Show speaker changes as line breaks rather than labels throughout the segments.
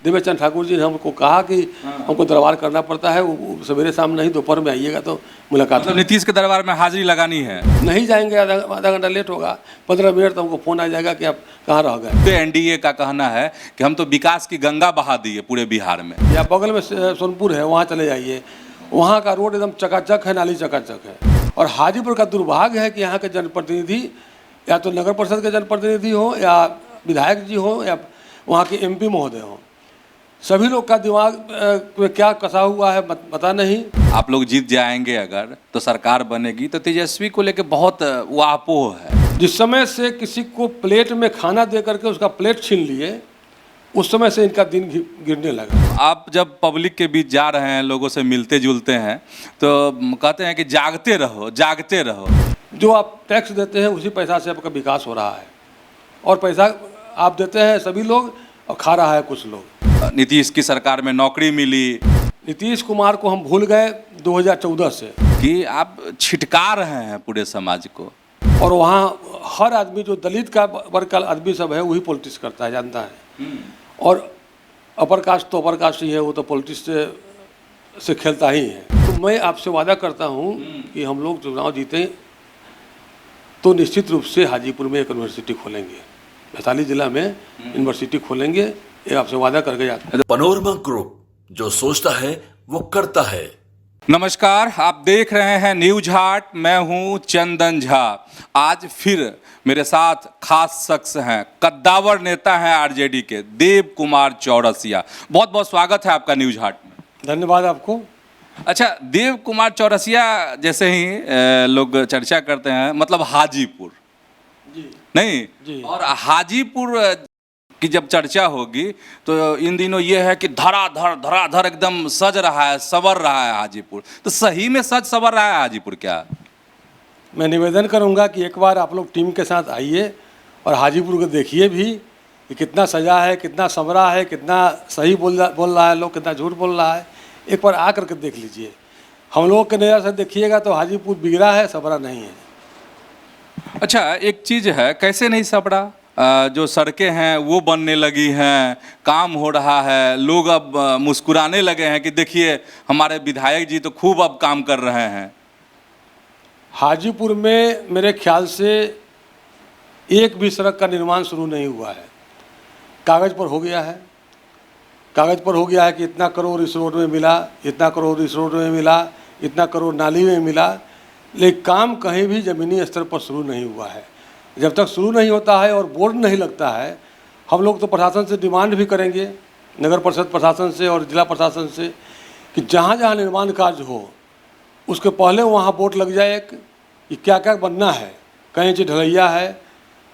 देवेचंद ठाकुर जी ने हमको कहा कि हमको दरबार करना पड़ता है, वो सवेरे शाम नहीं दोपहर में आइएगा तो मुलाकात।
मतलब नीतीश के दरबार में हाजिरी लगानी है?
नहीं जाएंगे, आधा घंटा लेट होगा, 15 मिनट तो हमको फ़ोन आ जाएगा कि आप कहाँ रह गए।
तो एनडीए का कहना है कि हम तो विकास की गंगा बहा दिए पूरे बिहार में।
या बगल में सोनपुर है, वहाँ चले जाइए, वहाँ का रोड एकदम चकाचक है, नाली चकाचक है। और हाजीपुर का दुर्भाग्य है कि यहाँ के जनप्रतिनिधि या तो नगर परिषद के जनप्रतिनिधि हो या विधायक जी हो या वहाँ के एमपी महोदय हो, सभी लोग का दिमाग में क्या कसा हुआ है पता नहीं।
आप लोग जीत जाएंगे अगर तो सरकार बनेगी तो तेजस्वी को लेके बहुत वापोह है।
जिस समय से किसी को प्लेट में खाना दे करके उसका प्लेट छीन लिए, उस समय से इनका दिन गिरने लगा।
आप जब पब्लिक के बीच जा रहे हैं, लोगों से मिलते जुलते हैं, तो कहते हैं कि जागते रहो जागते रहो।
जो आप टैक्स देते हैं उसी पैसा से आपका विकास हो रहा है, और पैसा आप देते हैं सभी लोग और खा रहा है कुछ लोग।
नीतीश की सरकार में नौकरी मिली।
नीतीश कुमार को हम भूल गए 2014 से
कि आप छिटका रहे हैं पूरे समाज को।
और वहाँ हर आदमी जो दलित का वर्ग का आदमी सब है वही पॉलिटिक्स करता है, जानता है। और अपर कास्ट तो अपर कास्ट ही है, वो तो पॉलिटिक्स से खेलता ही है। तो मैं आपसे वादा करता हूँ कि हम लोग चुनाव जीतें तो निश्चित रूप से हाजीपुर में एक यूनिवर्सिटी खोलेंगे, वैशाली जिला में यूनिवर्सिटी खोलेंगे, ये आपसे वादा करके जाते हैं।
पनोरमा ग्रुप, जो सोचता है वो करता है।
नमस्कार, आप देख रहे हैं न्यूज हाट। मैं हूं चंदन झा। आज फिर मेरे साथ खास शख्स हैं, कद्दावर नेता हैं आरजेडी के, देव कुमार चौरसिया। बहुत बहुत स्वागत है आपका न्यूज हाट में।
धन्यवाद आपको।
अच्छा, देव कुमार चौरसिया जैसे ही लोग चर्चा करते हैं, मतलब हाजीपुर
जी
नहीं
जी।
और हाजीपुर की जब चर्चा होगी तो इन दिनों ये है कि धराधर एकदम सज रहा है, संवर रहा है हाजीपुर। तो सही में सज संवर रहा है हाजीपुर क्या?
मैं निवेदन करूंगा कि एक बार आप लोग टीम के साथ आइए और हाजीपुर को देखिए भी कि कितना सजा है, कितना संवरा है, कितना सही बोल रहा है लोग, कितना झूठ बोल रहा है। एक बार आ करके देख लीजिए। हम लोग के नज़र से देखिएगा तो हाजीपुर बिगड़ा है, संवरा नहीं है।
अच्छा, एक चीज़ है, कैसे नहीं संवरा? जो सड़कें हैं वो बनने लगी हैं, काम हो रहा है, लोग अब मुस्कुराने लगे हैं कि देखिए हमारे विधायक जी तो खूब अब काम कर रहे हैं।
हाजीपुर में मेरे ख्याल से एक भी सड़क का निर्माण शुरू नहीं हुआ है। कागज़ पर हो गया है, कागज़ पर हो गया है कि इतना करोड़ इस रोड में मिला, इतना करोड़ इस रोड में मिला, इतना करोड़ नाली में मिला, लेकिन काम कहीं भी ज़मीनी स्तर पर शुरू नहीं हुआ है। जब तक शुरू नहीं होता है और बोर्ड नहीं लगता है, हम लोग तो प्रशासन से डिमांड भी करेंगे, नगर परिषद प्रशासन से और जिला प्रशासन से, कि जहाँ जहाँ निर्माण कार्य हो उसके पहले वहाँ बोर्ड लग जाए कि क्या क्या बनना है, कहीं इंच ढलैया है,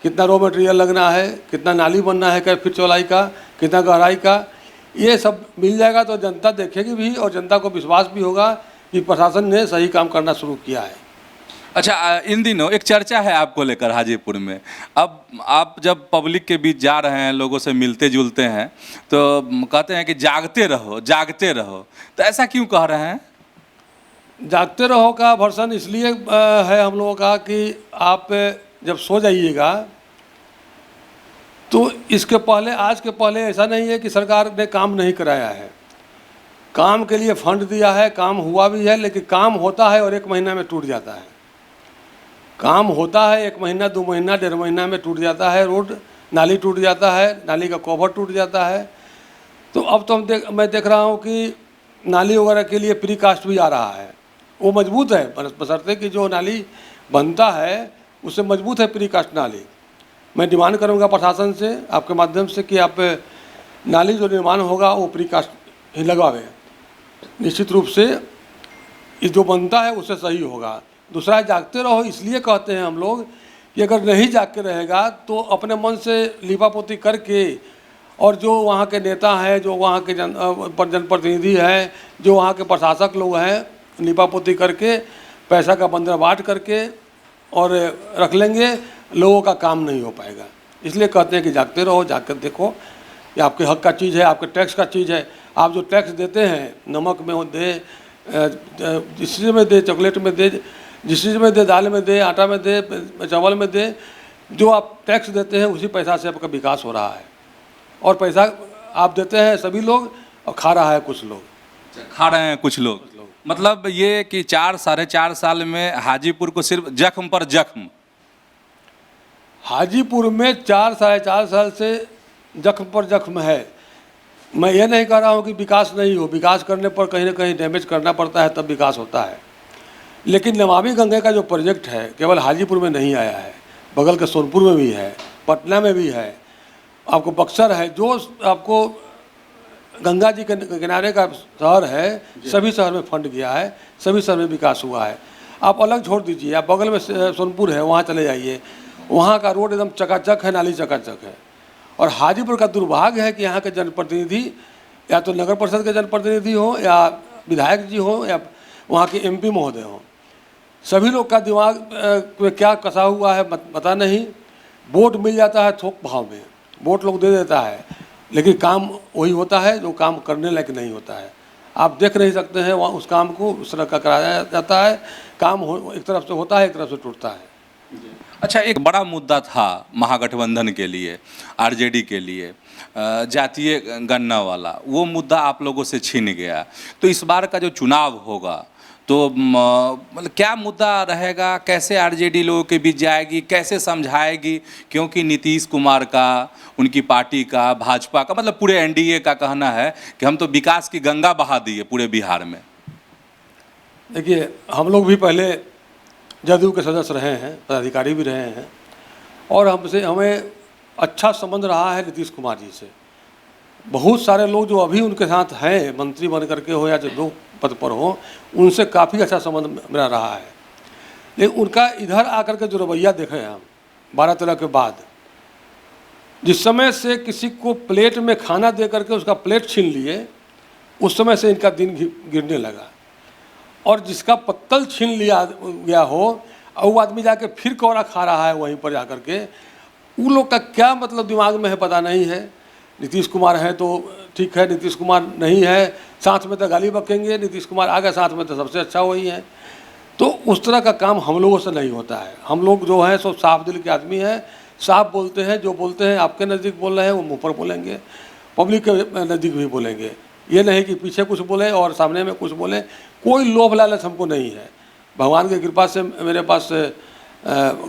कितना रॉ मटेरियल लगना है, कितना नाली बनना है, कै फीट चौड़ाई का, कितना गहराई का, ये सब मिल जाएगा तो जनता देखेगी भी और जनता को विश्वास भी होगा कि प्रशासन ने सही काम करना शुरू किया है।
अच्छा, इन दिनों एक चर्चा है आपको लेकर हाजीपुर में। अब आप जब पब्लिक के बीच जा रहे हैं, लोगों से मिलते जुलते हैं, तो कहते हैं कि जागते रहो जागते रहो। तो ऐसा क्यों कह रहे हैं?
जागते रहो का वर्षन इसलिए है हम लोगों का कि आप जब सो जाइएगा तो इसके पहले, आज के पहले ऐसा नहीं है कि सरकार ने काम नहीं कराया है। काम के लिए फंड दिया है, काम हुआ भी है, लेकिन काम होता है और 1 महीना में टूट जाता है। काम होता है 1 महीना, 2 महीना, 1.5 महीना में टूट जाता है। रोड नाली टूट जाता है, नाली का कवर टूट जाता है। तो अब तो मैं देख रहा हूँ कि नाली वगैरह के लिए प्री कास्ट भी आ रहा है। वो मजबूत है, बशर्ते कि जो नाली बनता है उससे मजबूत है प्री कास्ट नाली। मैं डिमांड करूँगा प्रशासन से आपके माध्यम से कि आप नाली जो निर्माण होगा वो प्री कास्ट ही लगवावे। निश्चित रूप से ये जो बनता है उससे सही होगा। दूसरा, जागते रहो इसलिए कहते हैं हम लोग कि अगर नहीं जाग के रहेगा तो अपने मन से लिपापोती करके, और जो वहाँ के नेता हैं, जो वहाँ के जनप्रतिनिधि हैं, जो वहाँ के प्रशासक लोग हैं, लिपापोती करके पैसा का बंदर बांट करके और रख लेंगे, लोगों का काम नहीं हो पाएगा। इसलिए कहते हैं कि जागते रहो, जाग कर देखो। ये आपके हक का चीज़ है, आपके टैक्स का चीज़ है। आप जो टैक्स देते हैं, नमक में हो दे, जिस चीज़ में दे, चॉकलेट में दे, जिस चीज़ में दे, दाल में दे, आटा में दे, चावल में दे, जो आप टैक्स देते हैं उसी पैसा से आपका विकास हो रहा है। और पैसा आप देते हैं सभी लोग और खा रहा है कुछ लोग।
खा रहे हैं कुछ लोग, मतलब ये कि 4-4.5 साल में हाजीपुर को सिर्फ जख्म पर जख्म।
हाजीपुर में 4-4.5 साल से जख्म पर जख्म है। मैं ये नहीं कह रहा हूँ कि विकास नहीं हो, विकास करने पर कहीं ना कहीं डैमेज करना पड़ता है तब विकास होता है। लेकिन नमामि गंगे का जो प्रोजेक्ट है केवल हाजीपुर में नहीं आया है, बगल के सोनपुर में भी है, पटना में भी है, आपको बक्सर है, जो आपको गंगा जी के किनारे का शहर है सभी शहर में फंड गया है, सभी शहर में विकास हुआ है। आप अलग छोड़ दीजिए, आप बगल में सोनपुर है वहाँ चले जाइए, वहाँ का रोड एकदम चकाचक है, नाली चकाचक है। और हाजीपुर का दुर्भाग्य है कि यहाँ के जनप्रतिनिधि या तो नगर परिषद के जनप्रतिनिधि हो या विधायक जी हो या वहाँ के MP महोदय हों, सभी लोग का दिमाग में क्या कसा हुआ है पता नहीं। वोट मिल जाता है थोक भाव में, वोट लोग दे देता है, लेकिन काम वही होता है जो काम करने लायक नहीं होता है। आप देख नहीं सकते हैं वहाँ उस काम को उस तरह का कराया जाता है, काम एक तरफ से होता है एक तरफ से टूटता है।
अच्छा, एक बड़ा मुद्दा था महागठबंधन के लिए, RJD के लिए, जातीय गणना वाला, वो मुद्दा आप लोगों से छीन गया। तो इस बार का जो चुनाव होगा तो मतलब क्या मुद्दा रहेगा, कैसे RJD लोगों के बीच जाएगी, कैसे समझाएगी? क्योंकि नीतीश कुमार का, उनकी पार्टी का, भाजपा का, मतलब पूरे NDA का कहना है कि हम तो विकास की गंगा बहा दिए पूरे बिहार में।
देखिए, हम लोग भी पहले जदयू के सदस्य रहे हैं, पदाधिकारी भी रहे हैं, और हमें अच्छा संबंध रहा है नीतीश कुमार जी से। बहुत सारे लोग जो अभी उनके साथ हैं, मंत्री बन करके हो या जो पद पर हो, उनसे काफ़ी अच्छा संबंध मेरा रहा है। लेकिन उनका इधर आकर के जो रवैया देखे हैं हम 12-13 के बाद, जिस समय से किसी को प्लेट में खाना दे करके उसका प्लेट छीन लिए, उस समय से इनका दिन गिरने लगा। और जिसका पत्तल छीन लिया गया हो और वो आदमी जाके फिर कौड़ा खा रहा है वहीं पर जाकर के, वो लोग का क्या मतलब दिमाग में है पता नहीं है। नीतीश कुमार है तो ठीक है, नीतीश कुमार नहीं है साथ में तो गाली बकेंगे, नीतीश कुमार आ गए साथ में तो सबसे अच्छा वही है। तो उस तरह का काम हम लोगों से नहीं होता है। हम लोग जो हैं सो साफ दिल के आदमी हैं, साफ बोलते हैं, जो बोलते हैं आपके नज़दीक बोल रहे हैं वो मुँह पर बोलेंगे, पब्लिक के नज़दीक भी बोलेंगे। ये नहीं कि पीछे कुछ बोले और सामने में कुछ बोले। कोई लोभ लालच हमको नहीं है। भगवान की कृपा से मेरे पास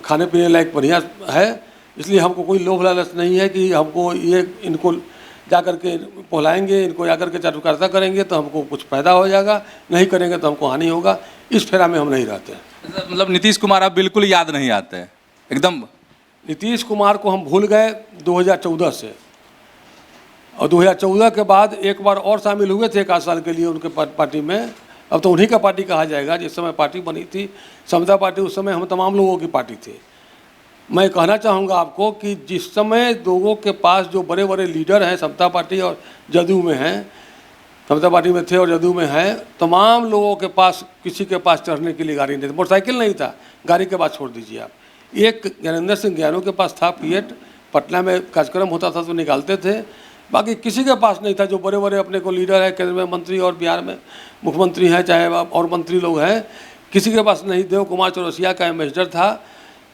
खाने पीने लायक बढ़िया है, इसलिए हमको कोई लोभ लालच नहीं है कि हमको ये इनको जा कर के पहुँचाएँगे, इनको जा कर के चाटुकारिता करेंगे तो हमको कुछ फायदा हो जाएगा, नहीं करेंगे तो हमको हानि होगा। इस फेरा में हम नहीं रहते हैं।
मतलब नीतीश कुमार आप बिल्कुल याद नहीं आते हैं एकदम?
नीतीश कुमार को हम भूल गए 2014 से, और 2014 के बाद एक बार और शामिल हुए थे 1 साल के लिए उनके पार्टी में। अब तो उन्हीं का पार्टी कहा जाएगा। जिस समय पार्टी बनी थी समता पार्टी, उस समय हम तमाम लोगों की पार्टी थे। मैं कहना चाहूँगा आपको कि जिस समय लोगों के पास जो बड़े बड़े लीडर हैं समता पार्टी और जदयू में हैं, समता पार्टी में थे और जदयू में हैं, तमाम लोगों के पास किसी के पास चढ़ने के लिए गाड़ी नहीं थी, मोटरसाइकिल नहीं था, गाड़ी के बाद छोड़ दीजिए आप। एक ज्ञानेंद्र सिंह ज्ञानू के पास था फिएट, पटना में कार्यक्रम होता था तो निकालते थे, बाकी किसी के पास नहीं था। जो बड़े बड़े अपने को लीडर है, केंद्र में मंत्री और बिहार में मुख्यमंत्री हैं, चाहे और मंत्री लोग हैं, किसी के पास नहीं। देव कुमार चौरसिया का एम्बेसडर था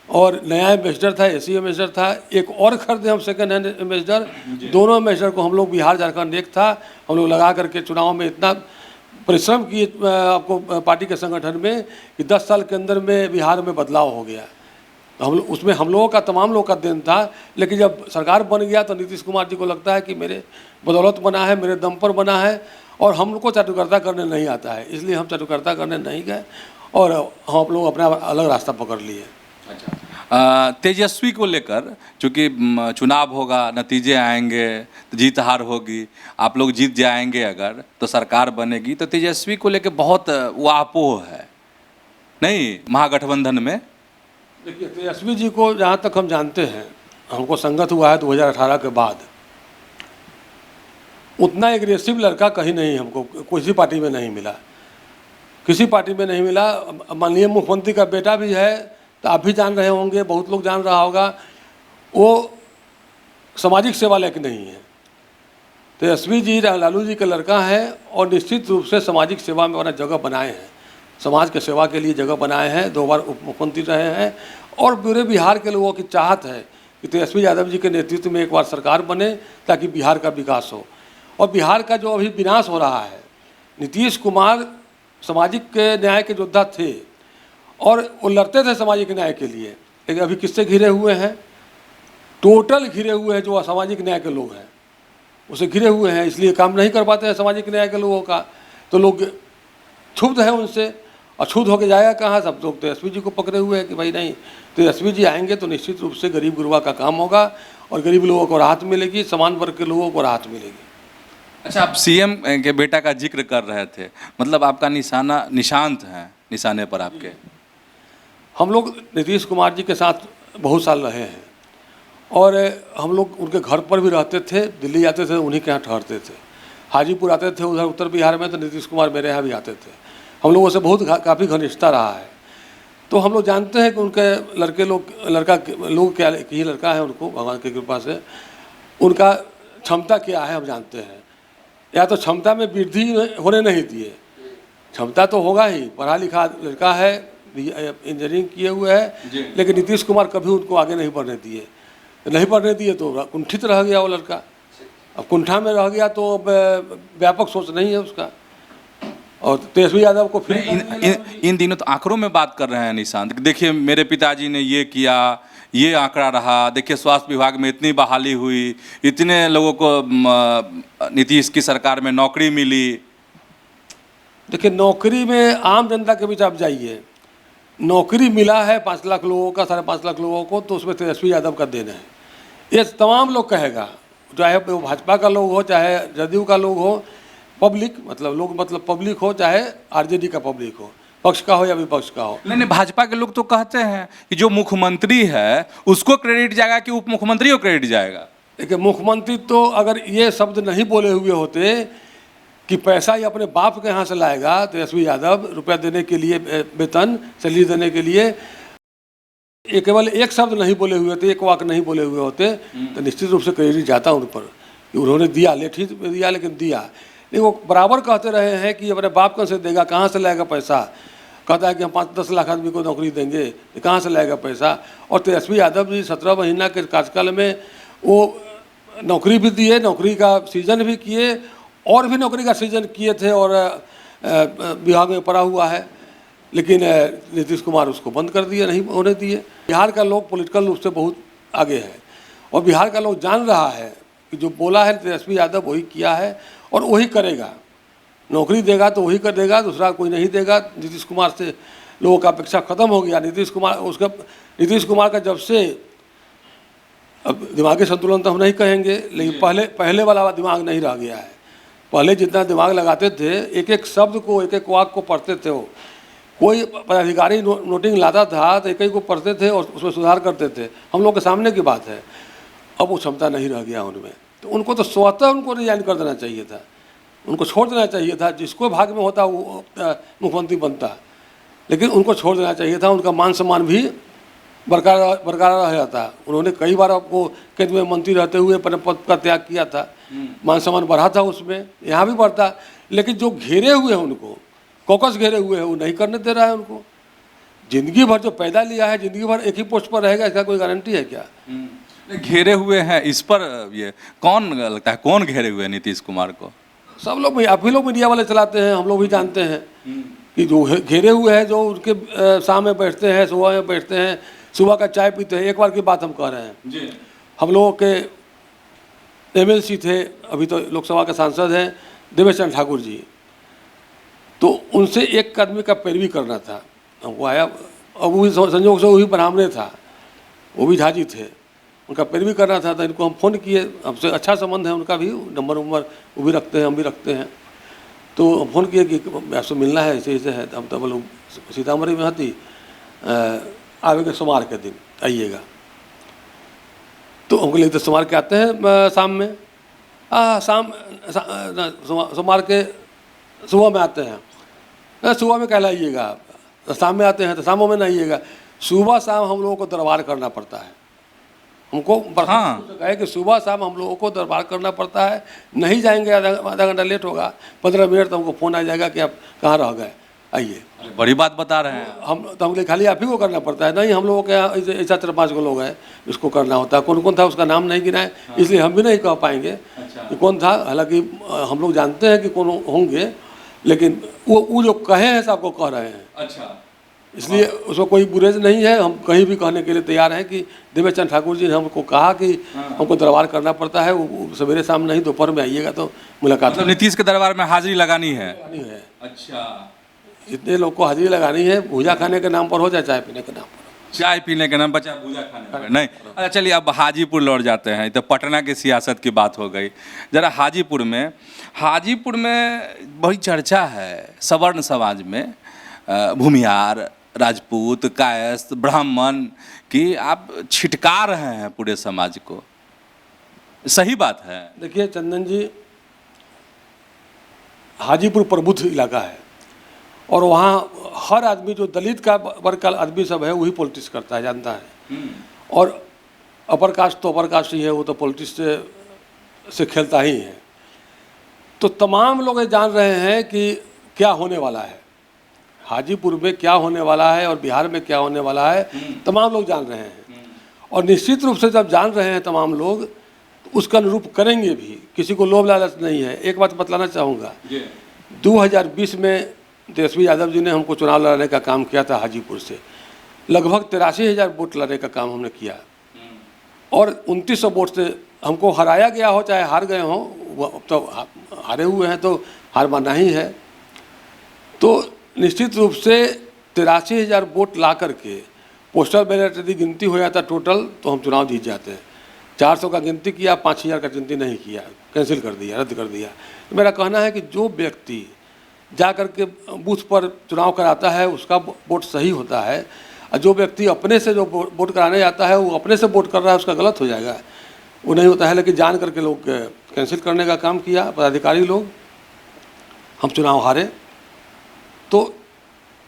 और नया एम्बेसडर था, AC एम्बेसडर था, एक और खरीदे हम सेकेंड हैंड एम्बेसडर। दोनों एम्बेसडर को हम लोग बिहार झारखंड एक था, हम लोग लगा करके चुनाव में इतना परिश्रम किए आपको पार्टी के संगठन में कि 10 साल के अंदर में बिहार में बदलाव हो गया। उसमें हम लोगों का तमाम लोगों का देन था। लेकिन जब सरकार बन गया तो नीतीश कुमार जी को लगता है कि मेरे बदौलत बना है, मेरे दम पर बना है, और हम लोग को चाटुकारिता करने नहीं आता है, इसलिए हम चाटुकारिता करने नहीं गए और हम लोग अपना अलग रास्ता पकड़ लिए।
अच्छा, तेजस्वी को लेकर चूँकि चुनाव होगा, नतीजे आएंगे तो जीत हार होगी, आप लोग जीत जाएंगे अगर तो सरकार बनेगी, तो तेजस्वी को लेकर बहुत वापोह है नहीं महागठबंधन में?
देखिए, तेजस्वी जी को जहाँ तक हम जानते हैं, हमको संगत हुआ है 2018 के बाद, उतना एग्रेसिव लड़का कहीं नहीं हमको किसी पार्टी में नहीं मिला, किसी पार्टी में नहीं मिला। माननीय मुख्यमंत्री का बेटा भी है तो आप भी जान रहे होंगे, बहुत लोग जान रहा होगा, वो सामाजिक सेवा लायक नहीं है। तेजस्वी जी लालू जी का लड़का है और निश्चित रूप से सामाजिक सेवा में अपना जगह बनाए हैं, समाज के सेवा के लिए जगह बनाए हैं, 2 बार उप मुख्यमंत्री रहे हैं, और पूरे बिहार के लोगों की चाहत है कि तेजस्वी यादव जी के नेतृत्व में एक बार सरकार बने ताकि बिहार का विकास हो। और बिहार का जो अभी विनाश हो रहा है, नीतीश कुमार सामाजिक न्याय के योद्धा थे और वो लड़ते थे सामाजिक न्याय के लिए, लेकिन अभी किससे घिरे हुए हैं? टोटल घिरे हुए हैं जो असामाजिक न्याय के लोग हैं, उसे घिरे हुए हैं, इसलिए काम नहीं कर पाते हैं सामाजिक न्याय के लोगों का। तो लोग क्षुब्ध हैं उनसे, और क्षुब्ध होकर जाएगा कहाँ? सब लोग तेजस्वी जी को पकड़े हुए हैं कि भाई नहीं, तेजस्वी जी आएंगे तो निश्चित रूप से गरीब गुरबा का काम होगा और गरीब लोगों को राहत मिलेगी, समान वर्ग के लोगों को राहत मिलेगी।
अच्छा, आप सीएम के बेटा का जिक्र कर रहे थे, मतलब आपका निशाना निशांत है, निशाने पर आपके?
हम लोग नीतीश कुमार जी के साथ बहुत साल रहे हैं और हम लोग उनके घर पर भी रहते थे, दिल्ली जाते थे उन्हीं के यहाँ ठहरते थे, हाजीपुर आते थे उधर उत्तर बिहार में तो नीतीश कुमार मेरे यहाँ भी आते थे। हम लोगों से बहुत काफ़ी घनिष्ठता रहा है। तो हम लोग जानते हैं कि उनके लोग क्या ही लड़का है, उनको भगवान की कृपा से उनका क्षमता क्या है हम जानते हैं। या तो क्षमता में वृद्धि होने नहीं दिए, क्षमता तो होगा ही, पढ़ा लिखा लड़का है, इंजीनियरिंग किए हुए है, लेकिन नीतीश कुमार कभी उनको आगे नहीं बढ़ने दिए तो कुंठित रह गया वो लड़का। अब कुंठा में रह गया तो व्यापक सोच नहीं है उसका। और तेजस्वी यादव को फिर
इन दिनों तो आंकड़ों में बात कर रहे हैं निशांत, देखिए मेरे पिताजी ने ये किया, ये आंकड़ा रहा, देखिए स्वास्थ्य विभाग में इतनी बहाली हुई, इतने लोगों को नीतीश की सरकार में नौकरी मिली।
देखिए नौकरी में आम जनता के बीच आप जाइए, नौकरी मिला है 5 लाख लोगों का, 5.5 लाख लोगों को, तो उसमें तेजस्वी यादव का देना है। ये तमाम लोग कहेगा, चाहे वो भाजपा का लोग हो, चाहे जदयू का लोग हो, पब्लिक मतलब पब्लिक हो, चाहे आरजेडी का पब्लिक हो, पक्ष का हो या विपक्ष का हो।
नहीं, भाजपा के लोग तो कहते हैं कि जो मुख्यमंत्री है उसको क्रेडिट जाएगा कि उप मुख्यमंत्री को क्रेडिट जाएगा।
देखिए मुख्यमंत्री तो अगर ये शब्द नहीं बोले हुए होते कि पैसा ये अपने बाप के यहाँ से लाएगा, तेजस्वी यादव रुपया देने के लिए, वेतन सैलरी देने के लिए, ये केवल एक शब्द नहीं बोले हुए थे, एक वाक्य नहीं बोले हुए होते तो निश्चित रूप से क्रेडिट जाता उन पर कि उन्होंने दिया, लेट ही दिया लेकिन दिया। लेकिन वो बराबर कहते रहे हैं कि अपने बाप कहाँ से देगा, कहाँ से लाएगा पैसा। कहता है कि हम 5-10 लाख आदमी को नौकरी देंगे, कहाँ से लाएगा पैसा। और तेजस्वी यादव जी 17 महीना के कार्यकाल में वो नौकरी भी दिए, नौकरी का सृजन भी किए, और भी नौकरी का सृजन किए थे और विभाग में पड़ा हुआ है, लेकिन नीतीश कुमार उसको बंद कर दिए, नहीं होने दिए। बिहार का लोग पॉलिटिकल रूप से बहुत आगे है और बिहार का लोग जान रहा है कि जो बोला है तेजस्वी यादव वही किया है और वही करेगा। नौकरी देगा तो वही कर देगा, दूसरा कोई नहीं देगा। नीतीश कुमार से लोगों का अपेक्षा खत्म हो गया। नीतीश कुमार का जब से, अब दिमागी संतुलन तो हम नहीं कहेंगे, लेकिन पहले वाला दिमाग नहीं रह गया है। पहले जितना दिमाग लगाते थे, एक एक शब्द को, एक एक वाक्य को पढ़ते थे। वो कोई पदाधिकारी नोटिंग लाता था तो एक ही को पढ़ते थे और उसमें सुधार करते थे। हम लोग के सामने की बात है। अब वो क्षमता नहीं रह गया उनमें, तो उनको तो स्वतः उनको रिजाइन कर देना चाहिए था, उनको छोड़ देना चाहिए था। जिसको भाग में होता वो मुख्यमंत्री बनता, लेकिन उनको छोड़ देना चाहिए था। उनका मान सम्मान भी बरकरार रह जाता। उन्होंने कई बार आपको केंद्र में मंत्री रहते हुए अपने पद का त्याग किया था, मान सम्मान बढ़ा था उसमें, यहाँ भी बढ़ता। लेकिन जो घेरे हुए हैं उनको, कॉकस घेरे हुए हैं, वो नहीं करने दे रहा है उनको। जिंदगी भर जो पैदा लिया है, जिंदगी भर एक ही पोस्ट पर रहेगा, इसका कोई गारंटी है क्या?
घेरे हुए हैं, इस पर ये कौन लगता है, कौन घेरे हुए हैं नीतीश कुमार को?
सब लोग, आप ही लोग मीडिया वाले चलाते हैं, हम लोग भी जानते हैं कि जो घेरे हुए हैं, जो उनके शाम में बैठते हैं, सुबह में बैठते हैं, सुबह का चाय पीते हैं। एक बार की बात हम कह रहे हैं जी। हम लोगों के एमएलसी थे, अभी तो लोकसभा के सांसद हैं, देवेश चंद्र ठाकुर जी, तो उनसे एक आदमी का पैरवी करना था। हमको आया, अब वो भी संयोग से वही ब्राह्मणे था, वो भी झाजी थे, उनका पैरवी करना था। तो इनको हम फ़ोन किए, हमसे अच्छा संबंध है उनका भी, नंबर वो भी रखते हैं, हम भी रखते हैं। तो हम फ़ोन किए कि आपसे मिलना है, ऐसे ऐसे है। हम तो बोलो सीतामढ़ी में हती, आवेंगे सोमवार के दिन आइएगा। तो हमको लेते सोमवार के आते हैं शाम में, सोमवार के सुबह में आते हैं। सुबह में कहला आइएगा, शाम में आते हैं तो शामों में नहीं आइएगा। सुबह शाम हम लोगों को दरबार करना पड़ता है। हमको कहे कि सुबह शाम हम लोगों को दरबार करना पड़ता है। नहीं जाएंगे, आधा घंटा लेट होगा, 15 मिनट तो हमको फ़ोन आ जाएगा कि आप कहाँ रह गए, आइए।
बड़ी बात बता रहे हैं
हम तो हमको खाली आप ही को करना पड़ता है। नहीं, हम लोगों के यहाँ ऐसा 4-5 लोग हैं इसको करना होता है। कौन कौन था उसका नाम नहीं गिना है, इसलिए हम भी नहीं कह पाएंगे। कि कौन था, हालांकि हम लोग जानते हैं कि कौन होंगे, लेकिन वो जो कहे हैं सबको कह रहे हैं।
अच्छा,
इसलिए उसको कोई बुरेज नहीं है, हम कहीं भी कहने के लिए तैयार हैं कि देवेश चंद्र ठाकुर जी ने हमको कहा कि हमको दरबार करना पड़ता है, वो सवेरे शाम नहीं दोपहर में आइएगा तो मुलाकात
मतलब नीतीश के दरबार में हाजिरी लगानी है।
नहीं है।
अच्छा,
इतने लोग को हाजिरी लगानी है, भूजा खाने के नाम पर हो, चाहे चाय पीने के नाम पर।
चाय पीने के नाम पर, चाहे भूजा खाने पर नहीं। अच्छा चलिए, अब हाजीपुर लौट जाते हैं। तो पटना की सियासत की बात हो गई, जरा हाजीपुर में बड़ी चर्चा है सवर्ण समाज में, भूमिहार, राजपूत, कायस्थ, ब्राह्मण कि आप छिटका रहे हैं पूरे समाज को, सही बात है?
देखिए चंदन जी, हाजीपुर प्रबुद्ध इलाका है और वहाँ हर आदमी जो दलित का वर्ग का आदमी सब है वही पॉलिटिक्स करता है, जानता है। और अपर कास्ट तो अपर कास्ट ही है, वो तो पॉलिटिक्स से खेलता ही है। तो तमाम लोग ये जान रहे हैं कि क्या होने वाला है, हाजीपुर में क्या होने वाला है और बिहार में क्या होने वाला है, तमाम लोग जान रहे हैं। और निश्चित रूप से जब जान रहे हैं तमाम लोग, तो उसका अनुरूप करेंगे भी, किसी को लोभ लालच नहीं है। एक बात बतलाना चाहूँगा, 2020 में तेजस्वी यादव जी ने हमको चुनाव लड़ाने का काम किया था हाजीपुर से, लगभग 83,000 वोट लड़ने का काम हमने किया और 2900 वोट से हमको हराया गया हो चाहे हार गए हों, अब तो हारे हुए हैं तो हार मानना ही है। तो निश्चित रूप से 83,000 वोट ला करके पोस्टल बैलेट यदि गिनती हो जाता टोटल तो हम चुनाव जीत जाते हैं। 400 का गिनती किया, 5,000 का गिनती नहीं किया, कैंसिल कर दिया, रद्द कर दिया। तो मेरा कहना है कि जो व्यक्ति जा कर के बूथ पर चुनाव कराता है उसका वोट सही होता है, और जो व्यक्ति अपने से जो वोट कराने जाता है वो अपने से वोट कर रहा है उसका गलत हो जाएगा, वो नहीं होता है। लेकिन जान करके लोग कैंसिल करने का काम किया, पदाधिकारी लोग। हम चुनाव हारे तो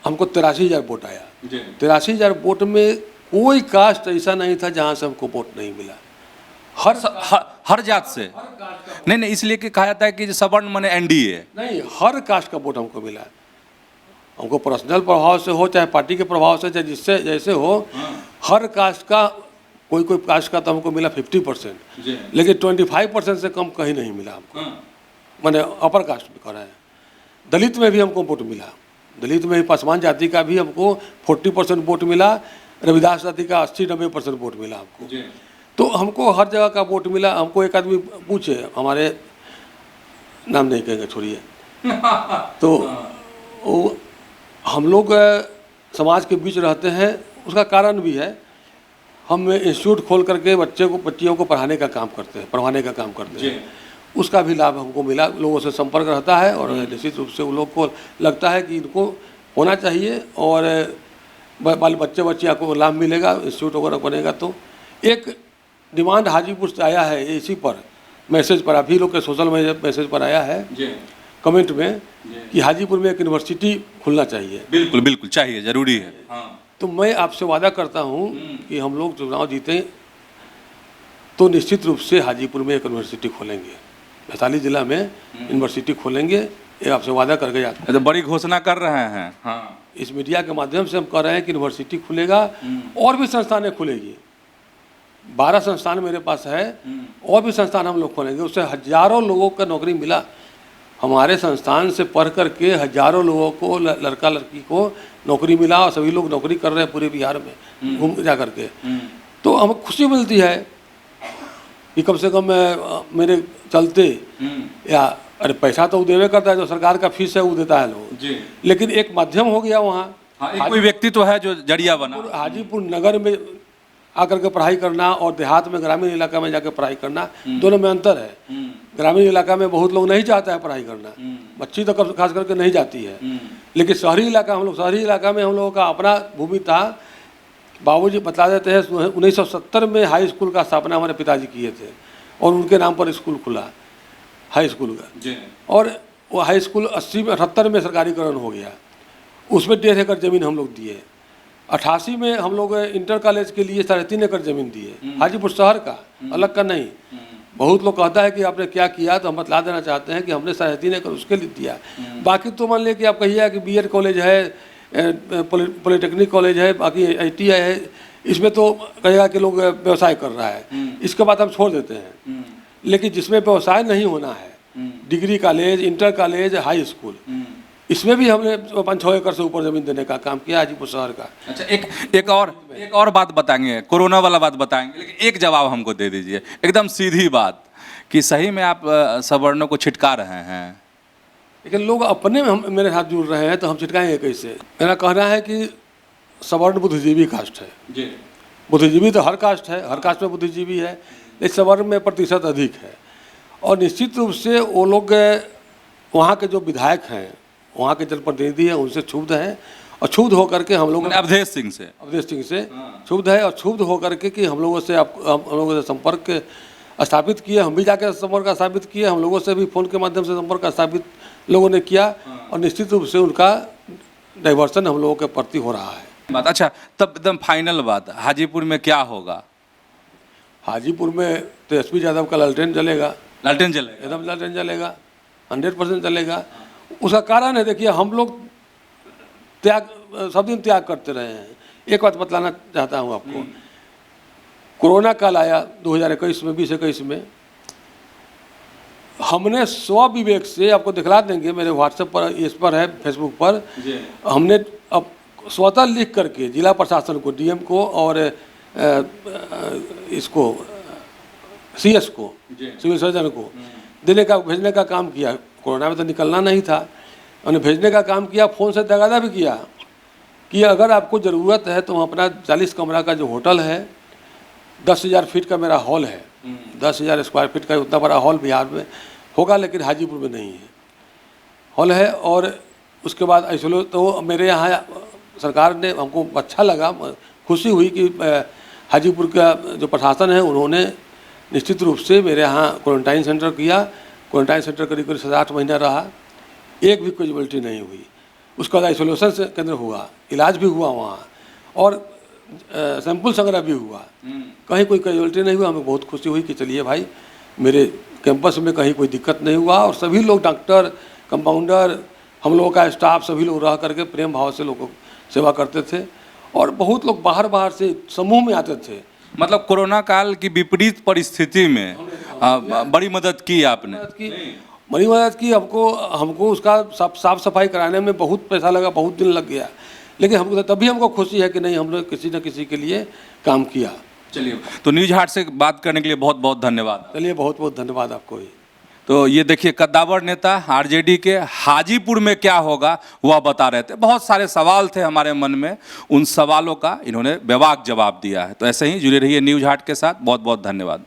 हमको 83,000 वोट आया। 83,000 वोट में कोई कास्ट ऐसा नहीं था जहाँ से हमको वोट नहीं मिला।
हर जात से नहीं, इसलिए कि कहा जाता है कि सवर्ण माने एनडीए
नहीं, हर कास्ट का वोट हमको मिला। हमको पर्सनल प्रभाव से हो चाहे पार्टी के प्रभाव से, चाहे जिससे जैसे हो, हर कास्ट का कोई कास्ट का तो हमको मिला 50%, लेकिन 25% से कम कहीं नहीं मिला हमको। मैंने अपर कास्ट में कह रहे हैं। दलित में भी हमको वोट मिला, दलित में भी पासवान जाति का भी हमको 40% वोट मिला, रविदास जाति का 80-90% वोट मिला हमको। तो हमको हर जगह का वोट मिला। हमको एक आदमी पूछे, हमारे नाम नहीं कहेंगे, छोड़िए, तो वो हम लोग समाज के बीच रहते हैं, उसका कारण भी है। हम इंस्टीट्यूट खोल करके बच्चियों को पढ़ाने का काम करते हैं, पढ़वाने का काम करते हैं, उसका भी लाभ हमको मिला। लोगों से संपर्क रहता है और निश्चित रूप से उन लोग को लगता है कि इनको होना चाहिए और बाल बच्चियों को लाभ मिलेगा, इंस्टीट्यूट वगैरह बनेगा। तो एक डिमांड हाजीपुर से आया है, इसी पर मैसेज पर, अभी लोग के सोशल मीडिया मैसेज पर आया है कमेंट में कि हाजीपुर में एक यूनिवर्सिटी खुलना चाहिए।
बिल्कुल बिल्कुल चाहिए, जरूरी है।
तो मैं आपसे वादा करता हूं कि हम लोग चुनाव जीतें तो निश्चित रूप से हाजीपुर में एक यूनिवर्सिटी खोलेंगे, वैशाली जिला में यूनिवर्सिटी खोलेंगे, ये आपसे वादा करके जाते हैं।
तो बड़ी घोषणा कर रहे हैं। हाँ,
इस मीडिया के माध्यम से हम कह रहे हैं कि यूनिवर्सिटी खुलेगा और भी संस्थानें खुलेगी। 12 संस्थान मेरे पास है, और भी संस्थान हम लोग खोलेंगे। उससे हजारों लोगों का नौकरी मिला। हमारे संस्थान से पढ़ करके हजारों लोगों को, लड़का लड़की को नौकरी मिला और सभी लोग नौकरी कर रहे हैं पूरे बिहार में घूम जा करके। तो हमें खुशी मिलती है कि कम से कम मेरे चलते, या अरे पैसा तो वो देवे करता है, जो सरकार का फीस है वो देता है लोग, लेकिन एक माध्यम हो गया वहाँ।
एक कोई व्यक्ति तो है जो जरिया बना।
हाजीपुर नगर में आकर के पढ़ाई करना और देहात में, ग्रामीण इलाका में जाकर पढ़ाई करना, दोनों में अंतर है। ग्रामीण इलाका में बहुत लोग नहीं चाहता है पढ़ाई करना, बच्ची तो खास करके नहीं जाती है। लेकिन शहरी इलाका, शहरी इलाका में हम लोगों का अपना भूमि था। बाबूजी बता देते हैं 1970 में हाई स्कूल का स्थापना हमारे पिताजी किए थे और उनके नाम पर स्कूल खुला, हाई स्कूल का। और वो हाई स्कूल 80 में 78 में सरकारीकरण हो गया, उसमें 1.5 एकड़ ज़मीन हम लोग दिए। 88 में हम लोग इंटर कॉलेज के लिए 3.5 एकड़ ज़मीन दिए, हाजीपुर शहर का, अलग का नहीं। बहुत लोग कहता है कि आपने क्या किया, तो हम बतला देना चाहते हैं कि हमने 3.5 एकड़ उसके लिए दिया। बाकी तो मान लिया कि आप कहिए कि बीएड कॉलेज है, पॉलिटेक्निक कॉलेज है, बाकी ITI है, इसमें तो कहेगा कि लोग व्यवसाय कर रहा है, इसके बाद हम छोड़ देते हैं। लेकिन जिसमें व्यवसाय नहीं होना है, degree college, inter college, high school, इसमें भी हमने 5-6 एकड़ से ऊपर ज़मीन देने का काम किया हाजीपुर शहर का।
अच्छा, एक और बात बताएंगे, कोरोना वाला बात बताएंगे, लेकिन एक जवाब हमको दे दीजिए, एकदम सीधी बात, कि सही में आप सवर्णों को छिटका रहे हैं?
लेकिन लोग अपने में मेरे साथ जुड़ रहे हैं तो हम छिटकाएंगे कैसे? मेरा कहना है कि सवर्ण बुद्धिजीवी कास्ट है
जी।
बुद्धिजीवी तो हर कास्ट है, हर कास्ट में बुद्धिजीवी है, लेकिन सवर्ण में प्रतिशत अधिक है। और निश्चित रूप से वो लोग वहाँ के जो विधायक हैं, वहाँ के जनप्रतिनिधि हैं, उनसे क्षुब्ध हैं, और क्षुब्ध होकर के हम लोग
अवधेश सिंह से
क्षुब्ध है, और क्षुब्ध होकर के कि हम लोगों से संपर्क स्थापित किए, हम भी जाकर संपर्क स्थापित किए, हम लोगों से भी फ़ोन के माध्यम से संपर्क स्थापित लोगों ने किया, और निश्चित रूप से उनका डाइवर्सन हम लोगों के प्रति हो रहा है।
बात अच्छा, तब एकदम फाइनल बात, हाजीपुर में क्या होगा?
हाजीपुर में तेजस्वी यादव का लालटेन जलेगा,
लालटेन जलेगा,
एकदम लालटेन जलेगा, 100% चलेगा। उसका कारण है, देखिए हम लोग सब दिन त्याग करते रहे हैं। एक बात बतलाना चाहता हूँ आपको, कोरोना काल आया 2021 में, 2021 में, हमने स्वविवेक से, आपको दिखला देंगे मेरे व्हाट्सएप पर, इस पर है, फेसबुक पर, हमने अब स्वतः लिख करके जिला प्रशासन को, डीएम को और इसको सीएस को, सिविल सर्जन को भेजने का काम किया। कोरोना में तो निकलना नहीं था, उन्हें भेजने का काम किया, फ़ोन से तगादा भी किया कि अगर आपको ज़रूरत है तो अपना 40 कमरा का जो होटल है, 10,000 फीट का मेरा हॉल है, 10,000 स्क्वायर फीट का उतना बड़ा हॉल बिहार में होगा, लेकिन हाजीपुर में नहीं है, हॉल है। और उसके बाद ऐसे तो मेरे यहाँ सरकार ने, हमको अच्छा लगा, खुशी हुई कि हाजीपुर का जो प्रशासन है उन्होंने निश्चित रूप से मेरे यहाँ क्वारंटाइन सेंटर किया। क्वारंटाइन सेंटर करीब 7-8 महीना रहा, एक भी कैजुअलिटी नहीं हुई। उसके बाद आइसोलेशन केंद्र हुआ, इलाज भी हुआ वहाँ, और सैंपल संग्रह भी हुआ, कहीं कोई कैजुअलिटी नहीं हुआ। हमें बहुत खुशी हुई कि चलिए भाई, मेरे कैंपस में कहीं कोई दिक्कत नहीं हुआ, और सभी लोग, डॉक्टर, कंपाउंडर, हम लोगों का स्टाफ, सभी लोग रह करके प्रेम भाव से लोगों को सेवा करते थे, और बहुत लोग बाहर से समूह में आते थे।
मतलब कोरोना काल की विपरीत परिस्थिति में बड़ी मदद की आपने?
बड़ी मदद की। हमको उसका साफ सफाई कराने में बहुत पैसा लगा, बहुत दिन लग गया, लेकिन हमको तभी हमको खुशी है कि नहीं, हमने किसी न किसी के लिए काम किया।
चलिए, तो न्यूज हाट से बात करने के लिए बहुत बहुत धन्यवाद।
चलिए, बहुत बहुत धन्यवाद आपको भी।
तो ये देखिए, कद्दावर नेता आरजेडी के, हाजीपुर में क्या होगा वह बता रहे थे। बहुत सारे सवाल थे हमारे मन में, उन सवालों का इन्होंने बेबाक जवाब दिया है। तो ऐसे ही जुड़े रहिए न्यूज हाट के साथ। बहुत बहुत धन्यवाद।